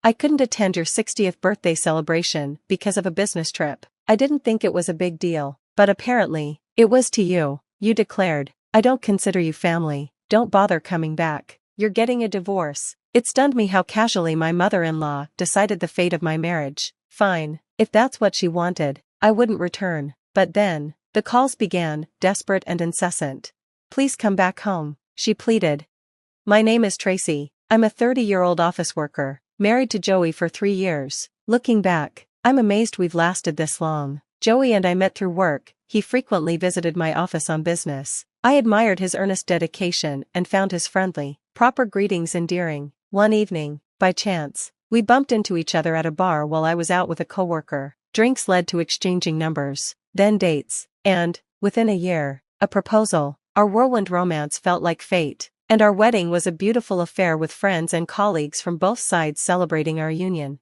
I couldn't attend your 60th birthday celebration because of a business trip. I didn't think it was a big deal, but apparently, it was to you. You declared, I don't consider you family, don't bother coming back. You're getting a divorce. It stunned me how casually my mother-in-law decided the fate of my marriage. Fine, if that's what she wanted, I wouldn't return. But then, the calls began, desperate and incessant. Please come back home, she pleaded. My name is Tracy. I'm a 30-year-old office worker, married to Joey for 3 years. Looking back, I'm amazed we've lasted this long. Joey and I met through work. He frequently visited my office on business. I admired his earnest dedication and found his friendly, proper greetings endearing. One evening, by chance, we bumped into each other at a bar while I was out with a coworker. Drinks led to exchanging numbers, then dates, and, within a year, a proposal. Our whirlwind romance felt like fate, and our wedding was a beautiful affair with friends and colleagues from both sides celebrating our union.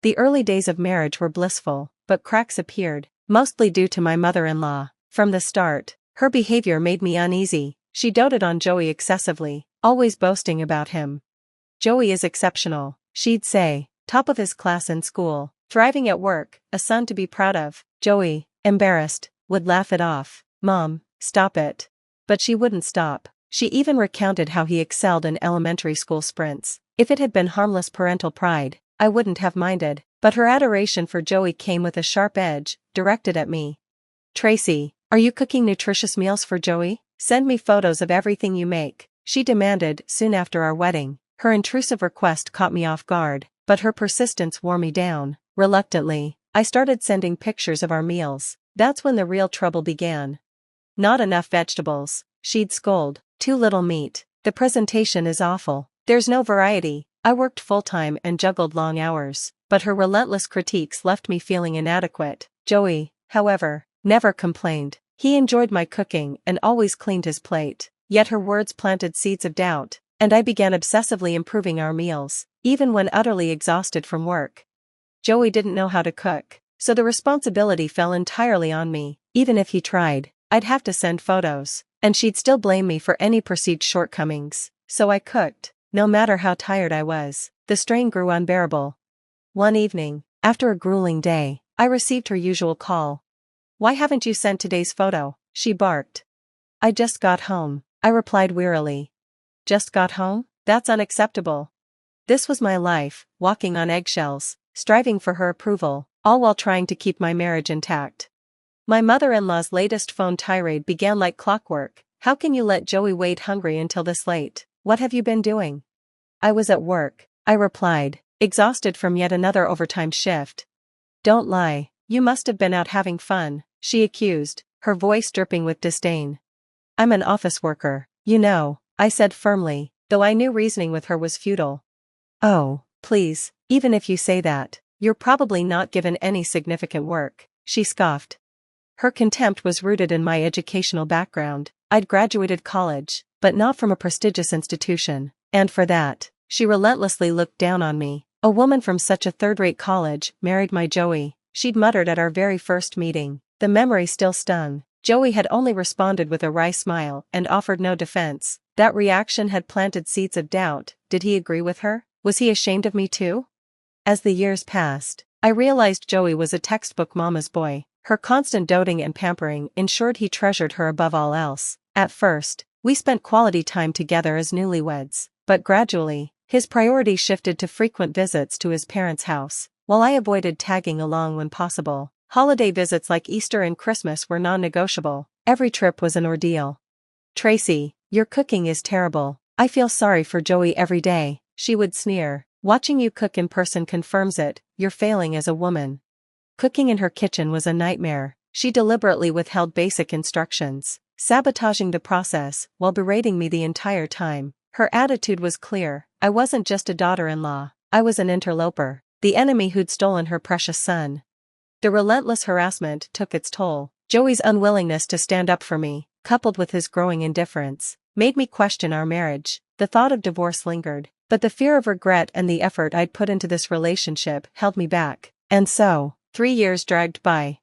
The early days of marriage were blissful, but cracks appeared, mostly due to my mother-in-law. From the start, her behavior made me uneasy. She doted on Joey excessively, always boasting about him. Joey is exceptional, she'd say, top of his class in school, thriving at work, a son to be proud of. Joey, embarrassed, would laugh it off. Mom, stop it. But she wouldn't stop. She even recounted how he excelled in elementary school sprints. If it had been harmless parental pride, I wouldn't have minded. But her adoration for Joey came with a sharp edge, directed at me. Tracy, are you cooking nutritious meals for Joey? Send me photos of everything you make, she demanded soon after our wedding. Her intrusive request caught me off guard, but her persistence wore me down. Reluctantly, I started sending pictures of our meals. That's when the real trouble began. Not enough vegetables, she'd scold. Too little meat. The presentation is awful. There's no variety. I worked full-time and juggled long hours, but her relentless critiques left me feeling inadequate. Joey, however, never complained. He enjoyed my cooking and always cleaned his plate. Yet her words planted seeds of doubt, and I began obsessively improving our meals, even when utterly exhausted from work. Joey didn't know how to cook, so the responsibility fell entirely on me. Even if he tried, I'd have to send photos, and she'd still blame me for any perceived shortcomings. So I cooked, no matter how tired I was. The strain grew unbearable. One evening, after a grueling day, I received her usual call. Why haven't you sent today's photo? She barked. I just got home, I replied wearily. Just got home? That's unacceptable. This was my life, walking on eggshells, striving for her approval, all while trying to keep my marriage intact. My mother-in-law's latest phone tirade began like clockwork. How can you let Joey wait hungry until this late? What have you been doing? I was at work, I replied, exhausted from yet another overtime shift. Don't lie, you must have been out having fun, she accused, her voice dripping with disdain. I'm an office worker, you know, I said firmly, though I knew reasoning with her was futile. Oh, please, even if you say that, you're probably not given any significant work, she scoffed. Her contempt was rooted in my educational background. I'd graduated college, but not from a prestigious institution, and for that, she relentlessly looked down on me. A woman from such a third-rate college married my Joey, she'd muttered at our very first meeting. The memory still stung. Joey had only responded with a wry smile and offered no defense. That reaction had planted seeds of doubt. Did he agree with her? Was he ashamed of me too? As the years passed, I realized Joey was a textbook mama's boy. Her constant doting and pampering ensured he treasured her above all else. At first, we spent quality time together as newlyweds, but gradually, his priorities shifted to frequent visits to his parents' house, while I avoided tagging along when possible. Holiday visits like Easter and Christmas were non-negotiable. Every trip was an ordeal. Tracy, your cooking is terrible. I feel sorry for Joey every day, she would sneer. Watching you cook in person confirms it, you're failing as a woman. Cooking in her kitchen was a nightmare. She deliberately withheld basic instructions, sabotaging the process while berating me the entire time. Her attitude was clear. I wasn't just a daughter-in-law, I was an interloper, the enemy who'd stolen her precious son. The relentless harassment took its toll. Joey's unwillingness to stand up for me, coupled with his growing indifference, made me question our marriage. The thought of divorce lingered, but the fear of regret and the effort I'd put into this relationship held me back. And so, 3 years dragged by.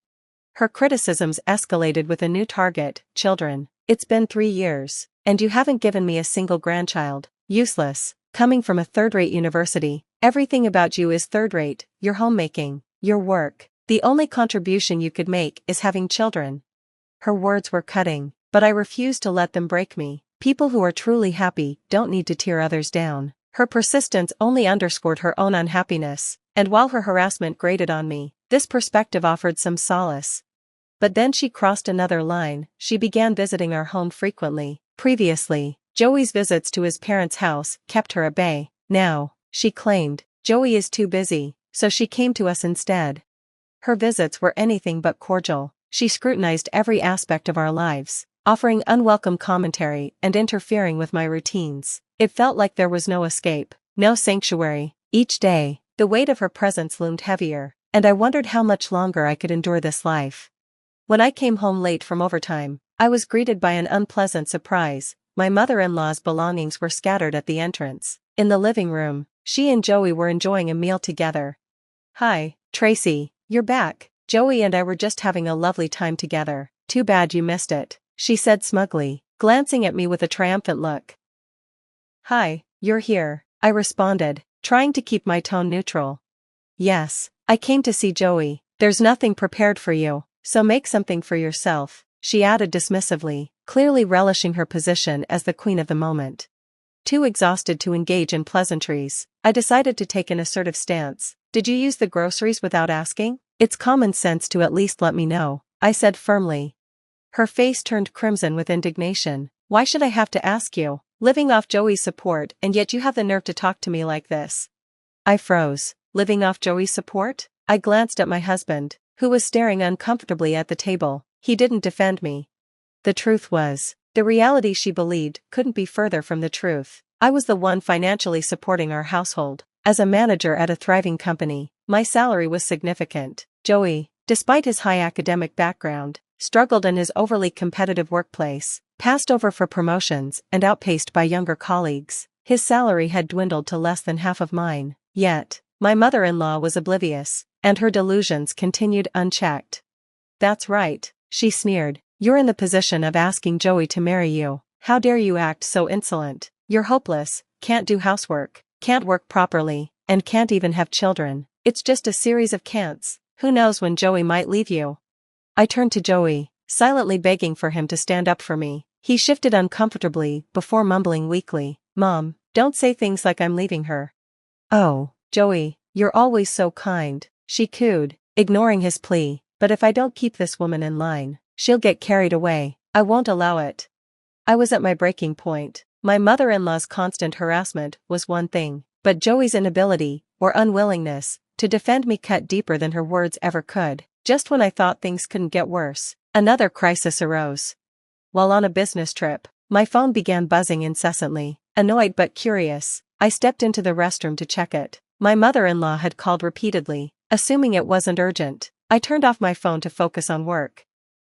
Her criticisms escalated with a new target, children. It's been 3 years, and you haven't given me a single grandchild. Useless. Coming from a third-rate university, Everything about you is third-rate, your homemaking, your work. The only contribution you could make is having children. Her words were cutting, but I refused to let them break me. People who are truly happy don't need to tear others down. Her persistence only underscored her own unhappiness, and while her harassment grated on me, this perspective offered some solace. But then she crossed another line. She began visiting our home frequently. Previously, Joey's visits to his parents' house kept her at bay. Now, she claimed, Joey is too busy, so she came to us instead. Her visits were anything but cordial. She scrutinized every aspect of our lives, offering unwelcome commentary and interfering with my routines. It felt like there was no escape, no sanctuary. Each day, the weight of her presence loomed heavier, and I wondered how much longer I could endure this life. When I came home late from overtime, I was greeted by an unpleasant surprise. My mother-in-law's belongings were scattered at the entrance. In the living room, she and Joey were enjoying a meal together. "Hi, Tracy, you're back. Joey and I were just having a lovely time together. Too bad you missed it," she said smugly, glancing at me with a triumphant look. "Hi, you're here," I responded, trying to keep my tone neutral. "Yes, I came to see Joey. There's nothing prepared for you, so make something for yourself," she added dismissively, clearly relishing her position as the queen of the moment. Too exhausted to engage in pleasantries, I decided to take an assertive stance. "Did you use the groceries without asking? It's common sense to at least let me know," I said firmly. Her face turned crimson with indignation. "Why should I have to ask you? Living off Joey's support, and yet you have the nerve to talk to me like this." I froze. Living off Joey's support? I glanced at my husband, who was staring uncomfortably at the table. He didn't defend me. The truth was, the reality she believed couldn't be further from the truth. I was the one financially supporting our household. As a manager at a thriving company, my salary was significant. Joey, despite his high academic background, struggled in his overly competitive workplace, passed over for promotions and outpaced by younger colleagues. His salary had dwindled to less than half of mine. Yet, my mother-in-law was oblivious, and her delusions continued unchecked. "That's right," she sneered. "You're in the position of asking Joey to marry you. How dare you act so insolent? You're hopeless, can't do housework, can't work properly, and can't even have children. It's just a series of can'ts. Who knows when Joey might leave you?" I turned to Joey, silently begging for him to stand up for me. He shifted uncomfortably before mumbling weakly, "Mom, don't say things like I'm leaving her." "Oh, Joey, you're always so kind," she cooed, ignoring his plea. "But if I don't keep this woman in line, she'll get carried away. I won't allow it." I was at my breaking point. My mother-in-law's constant harassment was one thing, but Joey's inability, or unwillingness, to defend me cut deeper than her words ever could. Just when I thought things couldn't get worse, another crisis arose. While on a business trip, my phone began buzzing incessantly. Annoyed but curious, I stepped into the restroom to check it. My mother-in-law had called repeatedly, assuming it wasn't urgent. I turned off my phone to focus on work.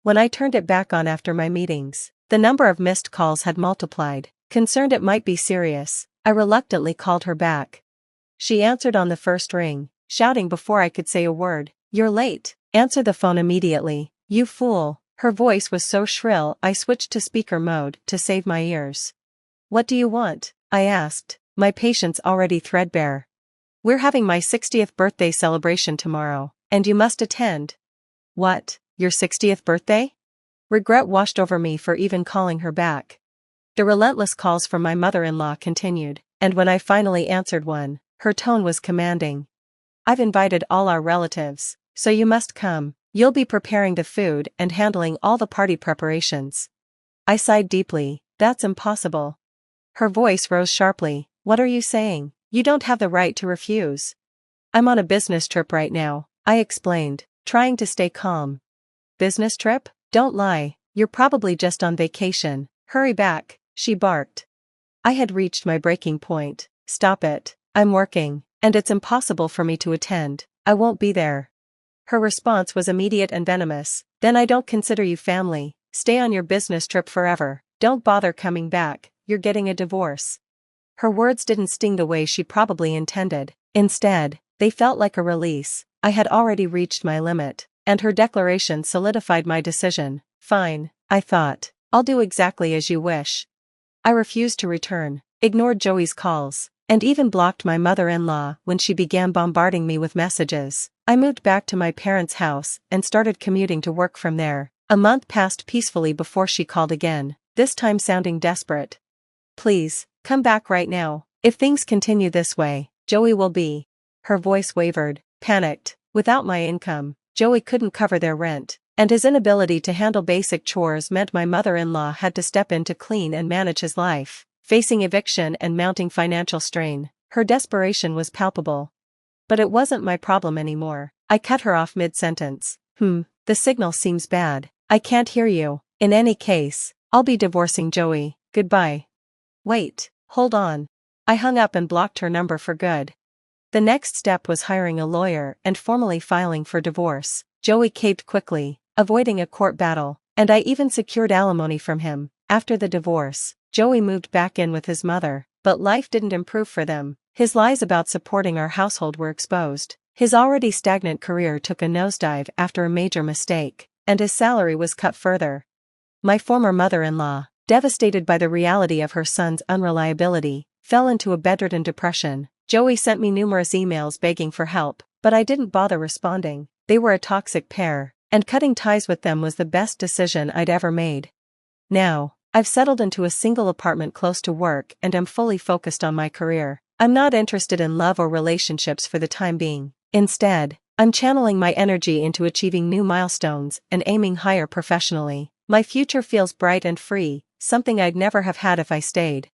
When I turned it back on after my meetings, the number of missed calls had multiplied. Concerned it might be serious, I reluctantly called her back. She answered on the first ring, shouting before I could say a word, "You're late. Answer the phone immediately, you fool." Her voice was so shrill I switched to speaker mode to save my ears. "What do you want?" I asked, my patience already threadbare. "We're having my 60th birthday celebration tomorrow, and you must attend." "What, your 60th birthday?" Regret washed over me for even calling her back. The relentless calls from my mother-in-law continued, and when I finally answered one, her tone was commanding. "I've invited all our relatives, so you must come. You'll be preparing the food and handling all the party preparations." I sighed deeply. "That's impossible." Her voice rose sharply. "What are you saying? You don't have the right to refuse." "I'm on a business trip right now," I explained, trying to stay calm. "Business trip? Don't lie, you're probably just on vacation. Hurry back," she barked. I had reached my breaking point. "Stop it, I'm working, and it's impossible for me to attend. I won't be there." Her response was immediate and venomous. "Then I don't consider you family. Stay on your business trip forever. Don't bother coming back, you're getting a divorce." Her words didn't sting the way she probably intended. Instead, they felt like a release. I had already reached my limit, and her declaration solidified my decision. "Fine," I thought. "I'll do exactly as you wish." I refused to return, ignored Joey's calls, and even blocked my mother-in-law when she began bombarding me with messages. I moved back to my parents' house and started commuting to work from there. A month passed peacefully before she called again, this time sounding desperate. "Please, come back right now. If things continue this way, Joey will be..." Her voice wavered, panicked. Without my income, Joey couldn't cover their rent, and his inability to handle basic chores meant my mother-in-law had to step in to clean and manage his life. Facing eviction and mounting financial strain, her desperation was palpable. But it wasn't my problem anymore. I cut her off mid-sentence. The signal seems bad. I can't hear you. In any case, I'll be divorcing Joey. Goodbye." "Wait, hold on." I hung up and blocked her number for good. The next step was hiring a lawyer and formally filing for divorce. Joey caved quickly, avoiding a court battle, and I even secured alimony from him. After the divorce, Joey moved back in with his mother, but life didn't improve for them. His lies about supporting our household were exposed. His already stagnant career took a nosedive after a major mistake, and his salary was cut further. My former mother-in-law, devastated by the reality of her son's unreliability, fell into a bedridden depression. Joey sent me numerous emails begging for help, but I didn't bother responding. They were a toxic pair, and cutting ties with them was the best decision I'd ever made. Now, I've settled into a single apartment close to work and am fully focused on my career. I'm not interested in love or relationships for the time being. Instead, I'm channeling my energy into achieving new milestones and aiming higher professionally. My future feels bright and free, something I'd never have had if I stayed.